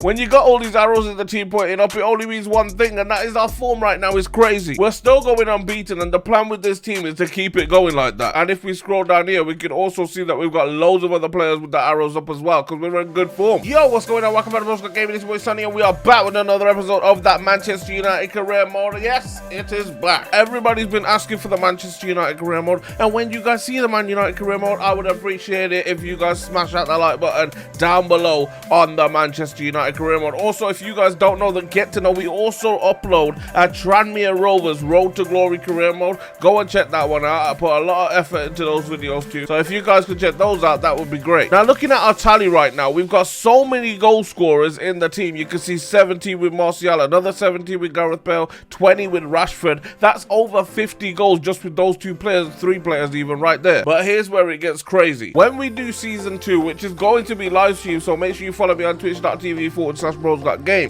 When you got all these arrows in the team pointing up, it only means one thing, and that is our form right now is crazy. We're still going unbeaten, and the plan with this team is to keep it going like that. And if we scroll down here, we can also see that we've got loads of other players with the arrows up as well, because we're in good form. Yo, what's going on? Welcome back to BGG Gaming. This is boy Sunny, and we are back with another episode of that Manchester United career mode. Yes, it is back. Everybody's been asking for the Manchester United career mode, and when you guys see the Man United career mode, I would appreciate it if you guys smash that like button down below on the Manchester United career mode. Also, if you guys don't know, then get to know, we also upload a Tranmere Rovers Road to Glory career mode. Go and check that one out. I put a lot of effort into those videos too, so if you guys could check those out, that would be great. Now, looking at our tally right now, we've got so many goal scorers in the team. You can see 70 with Martial, another 70 with Gareth Bale, 20 with Rashford. That's over 50 goals just with those two players, three players even right there. But here's where it gets crazy. When we do season 2, which is going to be live stream, so make sure you follow me on twitch.tv/BrosGotGame.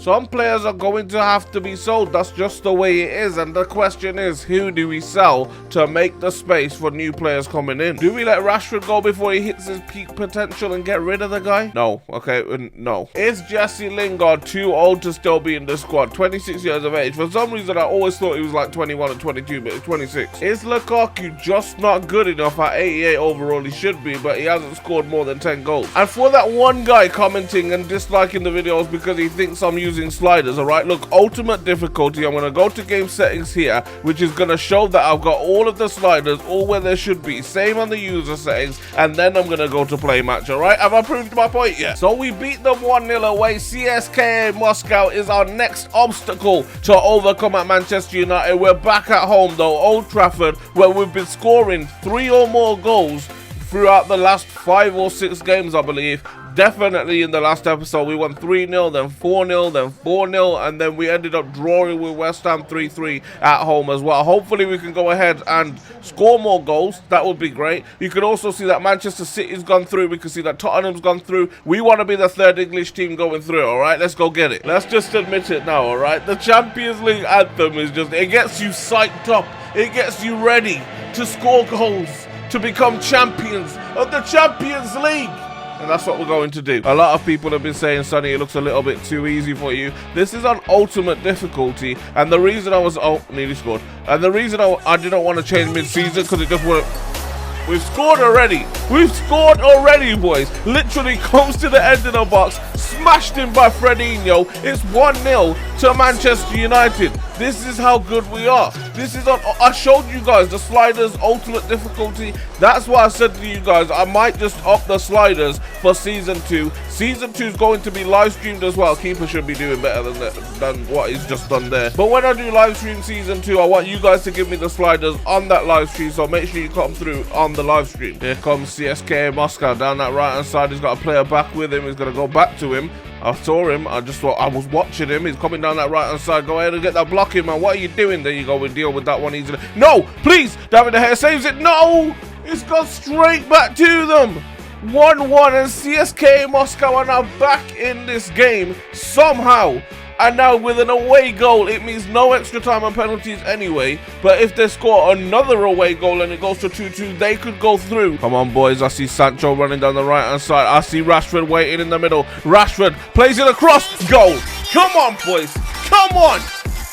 Some players are going to have to be sold. That's just the way it is. And the question is, who do we sell to make the space for new players coming in? Do we let Rashford go before he hits his peak potential and get rid of the guy? No. Okay, no. Is Jesse Lingard too old to still be in the squad? 26 years of age. For some reason, I always thought he was like 21 or 22, but he's 26. Is Lukaku just not good enough at 88 overall? He should be, but he hasn't scored more than 10 goals. And for that one guy commenting and disliking the videos because he thinks I'm using sliders, alright, look, ultimate difficulty, I'm going to go to game settings here, which is going to show that I've got all of the sliders all where they should be, same on the user settings, and then I'm going to go to play match, alright? Have I proved my point yet? So we beat them 1-0 away. CSKA Moscow is our next obstacle to overcome at Manchester United. We're back at home though, Old Trafford, where we've been scoring 3 or more goals throughout the last 5 or 6 games, I believe. Definitely in the last episode, we won 3-0, then 4-0, then 4-0, and then we ended up drawing with West Ham 3-3 at home as well. Hopefully we can go ahead and score more goals. That would be great. You can also see that Manchester City's gone through. We can see that Tottenham's gone through. We want to be the third English team going through, all right? Let's go get it. Let's just admit it now, all right? The Champions League anthem is just, it gets you psyched up. It gets you ready to score goals, to become champions of the Champions League. And that's what we're going to do. A lot of people have been saying, Sonny, it looks a little bit too easy for you. This is on ultimate difficulty. And the reason I was... Oh, nearly scored. And the reason I didn't want to change mid-season, because it just wouldn't... We've scored already. We've scored already, boys. Literally comes to the end of the box. Smashed him by Fredinho. It's 1-0 to Manchester United. This is how good we are. This is on... I showed you guys the sliders, ultimate difficulty. That's why I said to you guys, I might just up the sliders for season 2. Season 2 is going to be live streamed as well. Keeper should be doing better than what he's just done there. But when I do live stream season 2, I want you guys to give me the sliders on that live stream. So make sure you come through on the live stream. Here comes CSKA Moscow down that right hand side. He's got a player back with him. He's going to go back to him. I saw him. I just thought I was watching him. He's coming down that right hand side. Go ahead and get that block in, man. What are you doing? There you go. We deal with that one easily. No, please. David De Gea saves it. No, it's gone straight back to them. 1-1, and CSKA Moscow are now back in this game somehow. And now with an away goal, it means no extra time and penalties anyway. But if they score another away goal and it goes to 2-2, they could go through. Come on, boys. I see Sancho running down the right-hand side. I see Rashford waiting in the middle. Rashford plays it across. Goal. Come on, boys. Come on.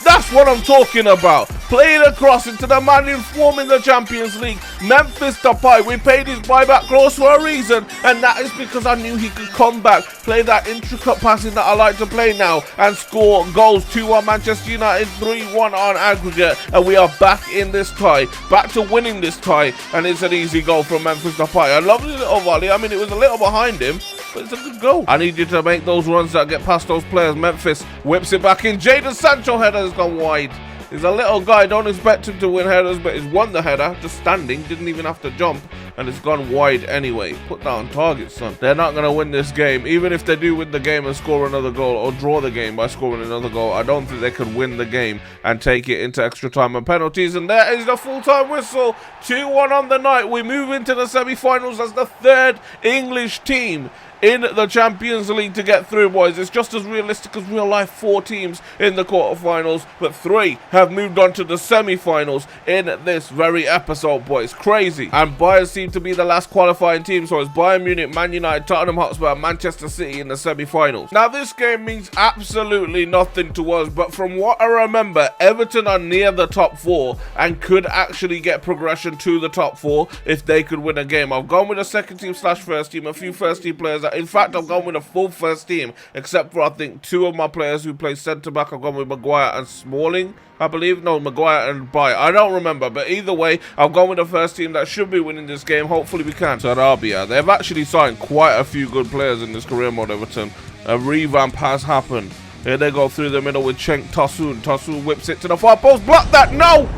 That's what I'm talking about. Play it across into the man in form in the Champions League, Memphis Depay. We paid his buyback clause for a reason, and that is because I knew he could come back, play that intricate passing that I like to play now, and score goals. 2-1 Manchester United, 3-1 on aggregate, and we are back in this tie, back to winning this tie, and it's an easy goal from Memphis Depay. A lovely little volley. I mean, it was a little behind him, but it's a good goal. I need you to make those runs that get past those players. Memphis whips it back in. Jadon Sancho header has gone wide. He's a little guy, don't expect him to win headers, but he's won the header, just standing, didn't even have to jump, and it's gone wide anyway. Put that on target, son. They're not going to win this game. Even if they do win the game and score another goal, or draw the game by scoring another goal, I don't think they could win the game and take it into extra time and penalties. And there is the full-time whistle. 2-1 on the night. We move into the semi-finals as the third English team in the Champions League to get through, boys. It's just as realistic as real life. 4 teams in the quarterfinals, but 3 have moved on to the semi-finals in this very episode, boys. Crazy. And Bayern seem to be the last qualifying team, so it's Bayern Munich, Man United, Tottenham Hotspur, and Manchester City in the semi-finals. Now, this game means absolutely nothing to us, but from what I remember, Everton are near the top 4 and could actually get progression to the top 4 if they could win a game. I've gone with a second team / first team, a few first team players. In fact, I've gone with a full first team, except for I think 2 of my players who play centre back. I've gone with Maguire and Smalling, I believe. No, Maguire and Bayer. I don't remember, but either way, I've gone with the first team that should be winning this game. Hopefully we can. Sarabia. They've actually signed quite a few good players in this career mode, Everton. A revamp has happened. Here they go through the middle with Cenk Tosun. Tosun whips it to the far post. Block that. No!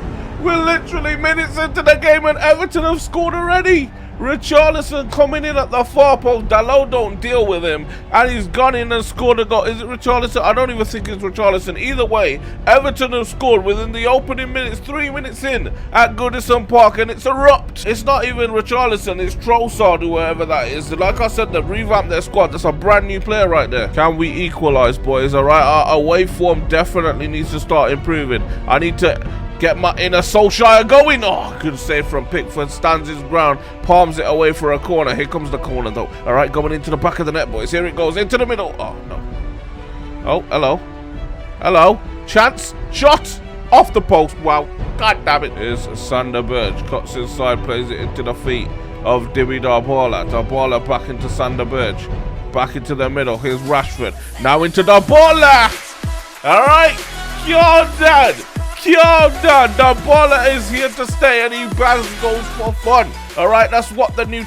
We're literally minutes into the game and Everton have scored already. Richarlison coming in at the far post. Dalot don't deal with him, and he's gone in and scored a goal. Is it Richarlison? I don't even think it's Richarlison. Either way, Everton have scored within the opening minutes, 3 minutes in at Goodison Park, and it's erupt. It's not even Richarlison, it's Trossard or whoever that is. Like I said, they've revamped their squad. That's a brand new player right there. Can we equalise, boys? All right, our away form definitely needs to start improving. I need to get my inner Solskjaer going. Oh, good save from Pickford. Stands his ground. Palms it away for a corner. Here comes the corner, though. All right, going into the back of the net, boys. Here it goes. Into the middle. Oh, no. Oh, hello. Hello. Chance. Shot. Off the post. Wow. God damn it. Here's Sander Berge. Cuts inside. Plays it into the feet of Dybala. Dybala back into Sander Berge. Back into the middle. Here's Rashford. Now into Dybala. All right. You're dead. Done. Dybala is here to stay and he bangs goals for fun. Alright, that's what the new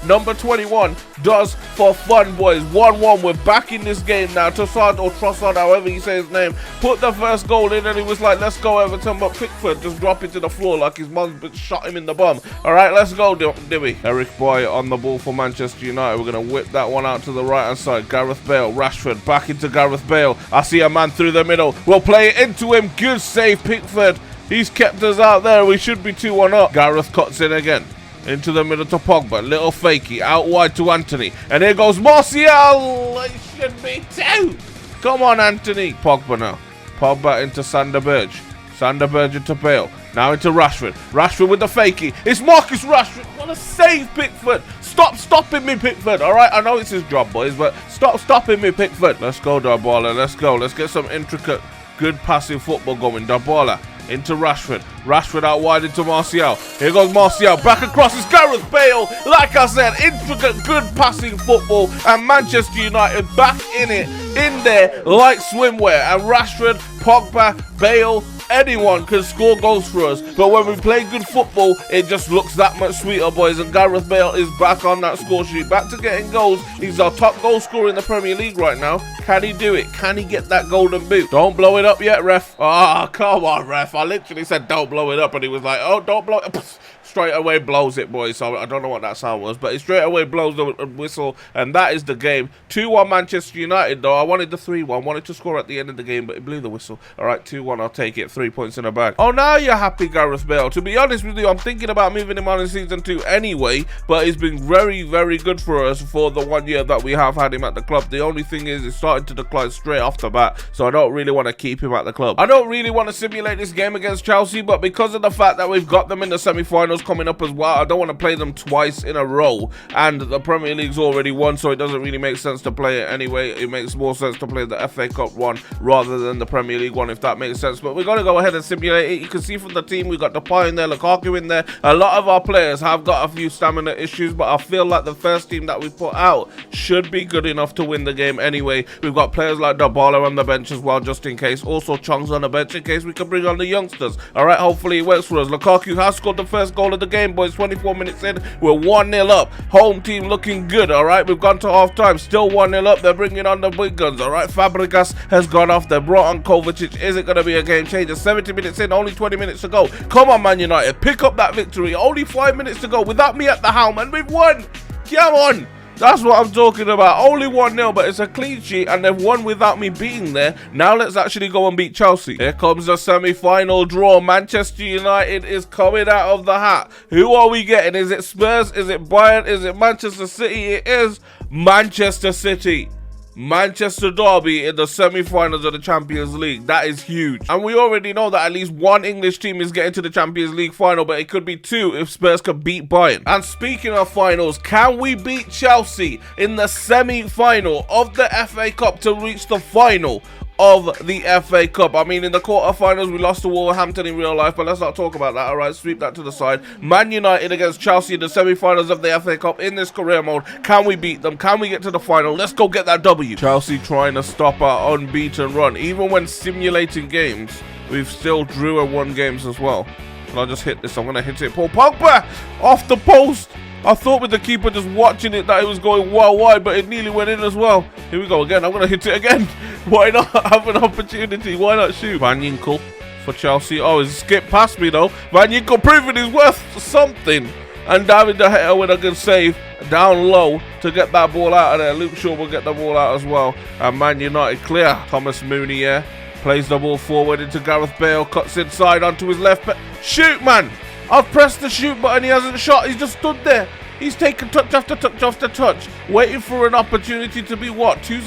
number 21 does for fun, boys. 1-1, we're back in this game now. Trossard, however you say his name, put the first goal in and he was like, let's go Everton, but Pickford just dropped it to the floor like his mum shot him in the bum. Alright, let's go, Dibby. Eric Boy on the ball for Manchester United. We're going to whip that one out to the right hand side. Gareth Bale, Rashford, back into Gareth Bale. I see a man through the middle. We'll play it into him. Good save, Pickford. He's kept us out there. We should be 2-1 up. Gareth cuts in again. Into the middle to Pogba. Little fakey. Out wide to Anthony. And here goes Martial. It should be 2. Come on, Anthony. Pogba now. Pogba into Sander Berge. Sander Berge into Bale. Now into Rashford. Rashford with the fakey. It's Marcus Rashford. What a save, Pickford. Stop stopping me, Pickford. All right, I know it's his job, boys, but stop stopping me, Pickford. Let's go, Dybala. Let's go. Let's get some intricate, good passing football going. Dybala into Rashford. Rashford out wide into Martial. Here goes Martial. Back across. It's Gareth Bale. Like I said, intricate, good passing football. And Manchester United back in it, in there, like swimwear. And Rashford, Pogba, Bale, anyone can score goals for us. But when we play good football, it just looks that much sweeter, boys. And Gareth Bale is back on that score sheet. Back to getting goals. He's our top goal scorer in the Premier League right now. Can he do it? Can he get that golden boot? Don't blow it up yet, ref. Ah, come on, ref. I literally said don't blow it up, and he was like, oh, don't blow it up. Straight away blows it, boys. So I don't know what that sound was, but he straight away blows the whistle, and that is the game. 2-1 Manchester United, though. I wanted the 3-1. Wanted to score at the end of the game, but he blew the whistle. All right, 2-1. I'll take it. 3 points in the bag. Oh, now you're happy, Gareth Bale. To be honest with you, I'm thinking about moving him on in Season 2 anyway, but he's been very, very good for us for the 1 year that we have had him at the club. The only thing is, it's starting to decline straight off the bat, so I don't really want to keep him at the club. I don't really want to simulate this game against Chelsea, but because of the fact that we've got them in the semi-finals coming up as well, I don't want to play them twice in a row, and the Premier League's already won, so it doesn't really make sense to play it anyway. It makes more sense to play the FA Cup one rather than the Premier League one, if that makes sense. But we're going to go ahead and simulate it. You can see from the team, we've got Depay in there, Lukaku in there. A lot of our players have got a few stamina issues, but I feel like the first team that we put out should be good enough to win the game anyway. We've got players like Dybala on the bench as well, just in case. Also, Chong's on the bench in case we can bring on the youngsters. All right, hopefully it works for us. Lukaku has scored the first goal of the game, boys. 24 minutes in, we're 1-0 up. Home team looking good, all right? We've gone to half-time, still 1-0 up. They're bringing on the big guns, all right? Fabregas has gone off. They brought on Kovacic. Is it going to be a game changer? 70 minutes in, only 20 minutes to go. Come on, Man United, pick up that victory. Only 5 minutes to go without me at the helm, and we've won. Come on. That's what I'm talking about. Only 1-0, but it's a clean sheet, and they've won without me being there. Now let's actually go and beat Chelsea. Here comes the semi-final draw. Manchester United is coming out of the hat. Who are we getting? Is it Spurs? Is it Bayern? Is it Manchester City? It is Manchester City. Manchester Derby in the semi-finals of the Champions League. That is huge. And we already know that at least one English team is getting to the Champions League final, but it could be 2 if Spurs could beat Bayern. And speaking of finals, can we beat Chelsea in the semi-final of the FA Cup to reach the final of the FA Cup? I mean, in the quarterfinals, we lost to Wolverhampton in real life, but let's not talk about that, alright? Sweep that to the side. Man United against Chelsea in the semi-finals of the FA Cup in this career mode. Can we beat them? Can we get to the final? Let's go get that W. Chelsea trying to stop our unbeaten run. Even when simulating games, we've still drew and won games as well. Can I just hit this? I'm going to hit it. Paul Pogba off the post. I thought with the keeper just watching it that it was going well wide, but it nearly went in as well. Here we go again. I'm going to hit it again. Why not have an opportunity? Why not shoot? Van Ginkel for Chelsea. Oh, he's skipped past me though. Van Ginkel proving he's worth something. And David De Gea with a good save down low to get that ball out of there. Luke Shaw will get the ball out as well. And Man United clear. Thomas Mooney here. Plays the ball forward into Gareth Bale. Cuts inside onto his left. Shoot, man. I've pressed the shoot button. He hasn't shot. He's just stood there. He's taken touch after touch after touch, waiting for an opportunity to be what, 2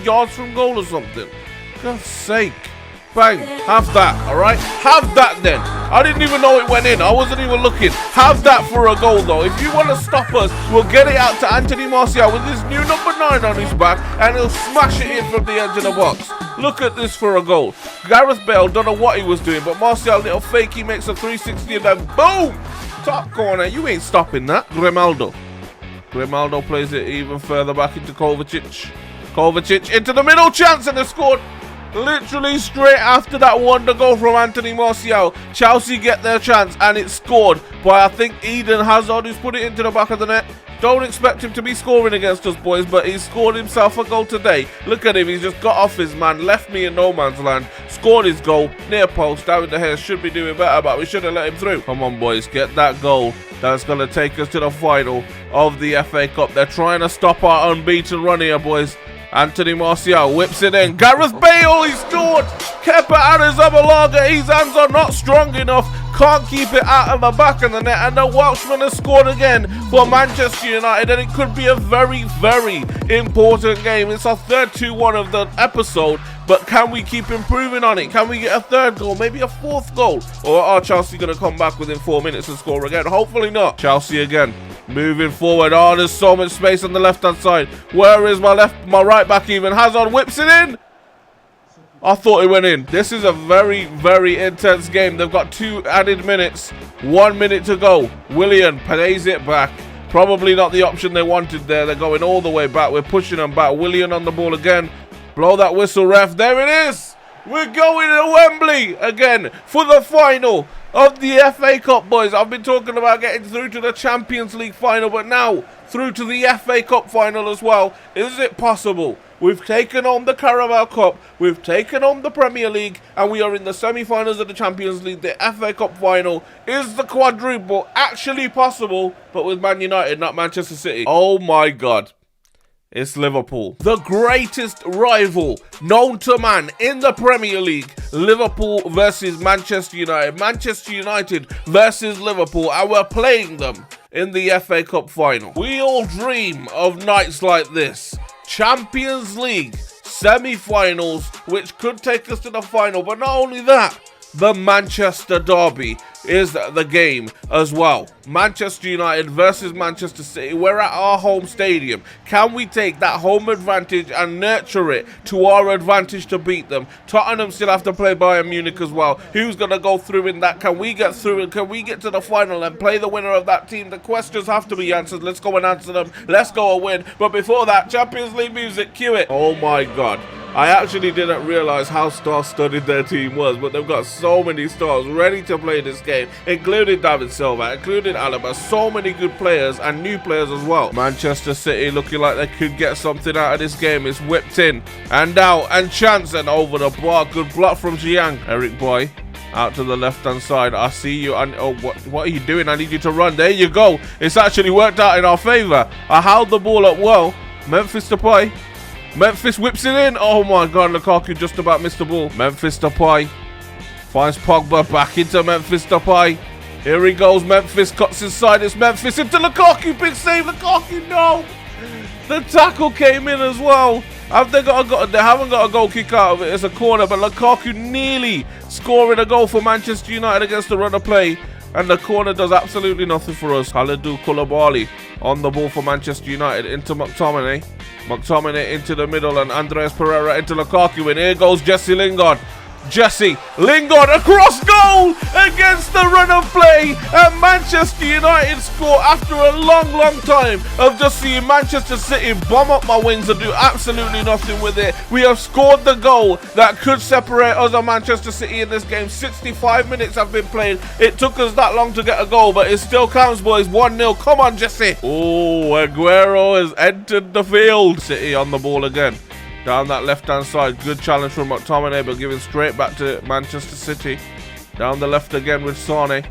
yards from goal or something. God's sake. Bang. Have that, all right? Have that then. I didn't even know it went in. I wasn't even looking. Have that for a goal though. If you want to stop us, we'll get it out to Anthony Martial with his new number 9 on his back, and he'll smash it in from the edge of the box. Look at this for a goal. Gareth Bale don't know what he was doing, but Martial, little fake, he makes a 360 and then boom! Top corner. You ain't stopping that. Grimaldo plays it even further back into Kovacic. Kovacic into the middle, chance, and they scored. Literally straight after that wonder goal from Anthony Martial. Chelsea get their chance, and it's scored by, I think, Eden Hazard, who's put it into the back of the net. Don't expect him to be scoring against us, boys, but he's scored himself a goal today. Look at him. He's just got off his man, left me in no man's land, scored his goal, near post. David De Gea should be doing better, but we should have let him through. Come on, boys, get that goal. That's going to take us to the final of the FA Cup. They're trying to stop our unbeaten run here, boys. Anthony Martial whips it in. Gareth Bale, he scored. Kepa Arrizabalaga, his hands are not strong enough. Can't keep it out of the back of the net. And the Welshman has scored again for Manchester United. And it could be a very, very important game. It's our third 2-1 of the episode. But can we keep improving on it? Can we get a third goal? Maybe a fourth goal? Or are Chelsea going to come back within 4 minutes and score again? Hopefully not. Chelsea again. Moving forward. Oh, there's so much space on the left-hand side. Where is my right back even? Hazard whips it in. I thought it went in. This is a very, very intense game. They've got 2 added minutes. 1 minute to go. Willian plays it back. Probably not the option they wanted there. They're going all the way back. We're pushing them back. Willian on the ball again. Blow that whistle, ref. There it is. We're going to Wembley again for the final of the FA Cup, boys. I've been talking about getting through to the Champions League final, but now through to the FA Cup final as well. Is it possible? We've taken on the Carabao Cup, we've taken on the Premier League, and we are in the semi-finals of the Champions League. The FA Cup final. Is the quadruple actually possible, but with Man United, not Manchester City? Oh my God. It's Liverpool. The greatest rival known to man in the Premier League. Liverpool versus Manchester United. Manchester United versus Liverpool. And we're playing them in the FA Cup final. We all dream of nights like this. Champions League semi-finals, which could take us to the final. But not only that, the Manchester Derby is the game as well. Manchester United versus Manchester City. We're at our home stadium. Can we take that home advantage and nurture it to our advantage to beat them? Tottenham still have to play Bayern Munich as well. Who's going to go through in that? Can we get through and can we get to the final and play the winner of that team? The questions have to be answered. Let's go and answer them. Let's go and win. But before that, Champions League music, cue it. Oh my God. I actually didn't realize how star-studded their team was, but they've got so many stars ready to play this game, including David Silva, including Alaba. So many good players and new players as well. Manchester City looking like they could get something out of this game. It's whipped in and out and chance and over the bar. Good block from Jiang. Eric Boy Out to the left-hand side. I see you. And oh, what are you doing? I need you to run. There you go. It's actually worked out in our favor. I held the ball up well. Memphis Depay. Memphis whips it in. Oh my God, Lukaku just about missed the ball. Memphis Depay finds Pogba back into Memphis Depay. Here he goes. Memphis cuts inside. It's Memphis into Lukaku. Big save, Lukaku. No. The tackle came in as well. They haven't got a goal kick out of it. It's a corner, but Lukaku nearly scoring a goal for Manchester United against the run of play. And the corner does absolutely nothing for us. Kalidou Koulibaly on the ball for Manchester United into McTominay. McTominay into the middle and Andreas Pereira into Lukaku. And here goes Jesse Lingard. Jesse Lingard across goal against the run of play, and Manchester United score after a long time of just seeing Manchester City bomb up my wings and do absolutely nothing with it. We have scored the goal that could separate us and Manchester City in this game. 65 minutes have been played. It took us that long to get a goal, but it still counts, boys. 1-0. Come on, Jesse. Oh, Aguero has entered the field. City on the ball again. Down that left-hand side. Good challenge from McTominay, but giving straight back to Manchester City. Down the left again with Sane.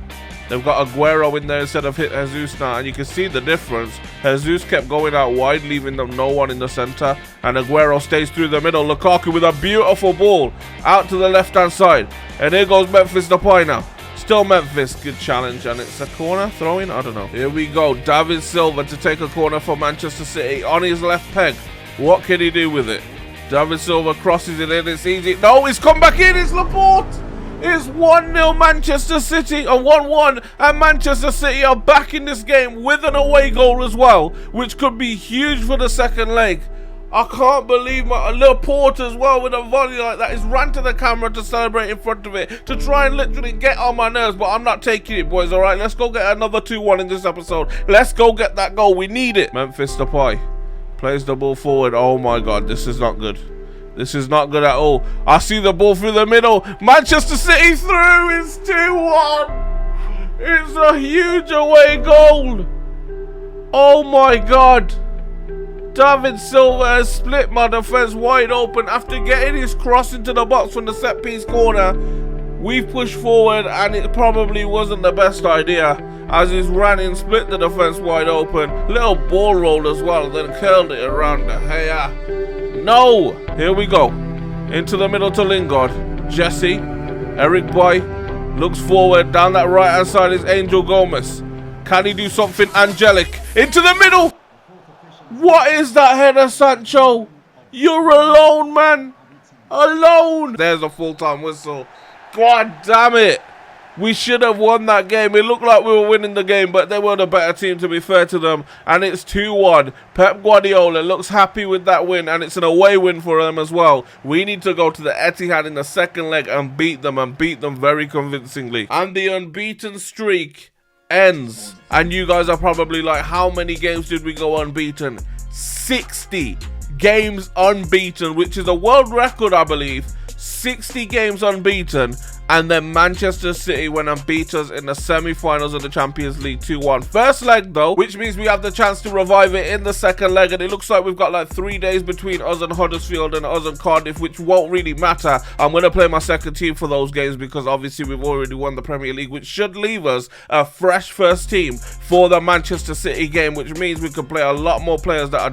They've got Aguero in there instead of Jesus now, and you can see the difference. Jesus kept going out wide, leaving them no one in the centre, and Aguero stays through the middle. Lukaku with a beautiful ball out to the left-hand side. And here goes Memphis Depay now. Still Memphis. Good challenge, and it's a corner throw-in? I don't know. Here we go. David Silva to take a corner for Manchester City on his left peg. What can he do with it? David Silva crosses it in. It's easy. No, it's come back in. It's Laporte. It's 1-0 Manchester City, or 1-1, and Manchester City are back in this game with an away goal as well, which could be huge for the second leg. I can't believe Laporte as well with a volley like that. He's ran to the camera to celebrate in front of it, to try and literally get on my nerves, but I'm not taking it, boys. All right, let's go get another 2-1 in this episode. Let's go get that goal. We need it. Memphis Depay plays the ball forward. Oh my God, this is not good. This is not good at all. I see the ball through the middle. Manchester City through. It's 2-1. It's a huge away goal. Oh my God. David Silva has split my defence wide open after getting his cross into the box from the set piece corner. We've pushed forward and it probably wasn't the best idea, as he's ran in, split the defence wide open. Little ball roll as well, then curled it around the hair. No! Here we go. Into the middle to Lingard. Jesse. Eric Boy looks forward. Down that right hand side is Angel Gomez. Can he do something angelic? Into the middle! What is that header, Sancho? You're alone, man. Alone. There's a full-time whistle. God damn it. We should have won that game. It looked like we were winning the game, but they were the better team, to be fair to them. And it's 2-1. Pep Guardiola looks happy with that win, and it's an away win for them as well. We need to go to the Etihad in the second leg and beat them very convincingly. And the unbeaten streak ends. And you guys are probably like, how many games did we go unbeaten? 60 games unbeaten, which is a world record, I believe. 60 games unbeaten, and then Manchester City went and beat us in the semi-finals of the Champions League 2-1. First leg though, which means we have the chance to revive it in the second leg, and it looks like we've got like 3 days between us and Huddersfield and us and Cardiff, which won't really matter. I'm going to play my second team for those games because obviously we've already won the Premier League, which should leave us a fresh first team for the Manchester City game, which means we can play a lot more players that I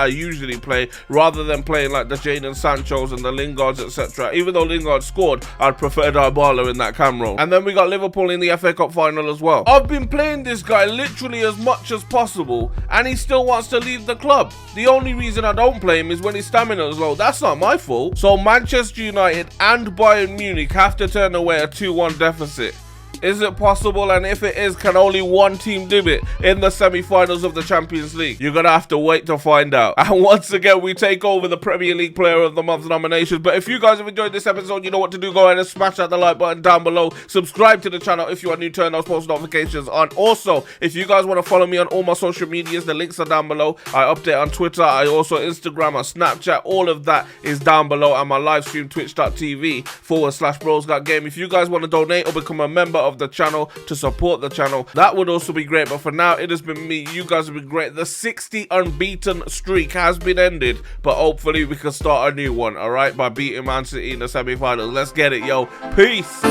usually play, rather than playing like the Jadon Sanchos and the Lingards, etc. Even though Lingard scored, I'd prefer Dybala in that cam role. And then we got Liverpool in the FA Cup final as well. I've been playing this guy literally as much as possible, and he still wants to leave the club. The only reason I don't play him is when his stamina is low. That's not my fault. So Manchester United and Bayern Munich have to turn away a 2-1 deficit. Is it possible? And if it is, can only one team do it in the semi-finals of the Champions League? You're gonna have to wait to find out. And once again, we take over the Premier League Player of the Month nominations. But if you guys have enjoyed this episode, you know what to do. Go ahead and smash that the like button down below. Subscribe to the channel if you are new, turn those post notifications on. Also, if you guys want to follow me on all my social medias, the links are down below. I update on Twitter, I also Instagram, on Snapchat. All of that is down below. And my live stream, twitch.tv/BrosGotGame. If you guys want to donate or become a member of the channel to support the channel. That would also be great. But for now, it has been me. You guys have been great. The 60 unbeaten streak has been ended, but hopefully we can start a new one, all right, by beating Man City in the semi-finals. Let's get it, yo. Peace.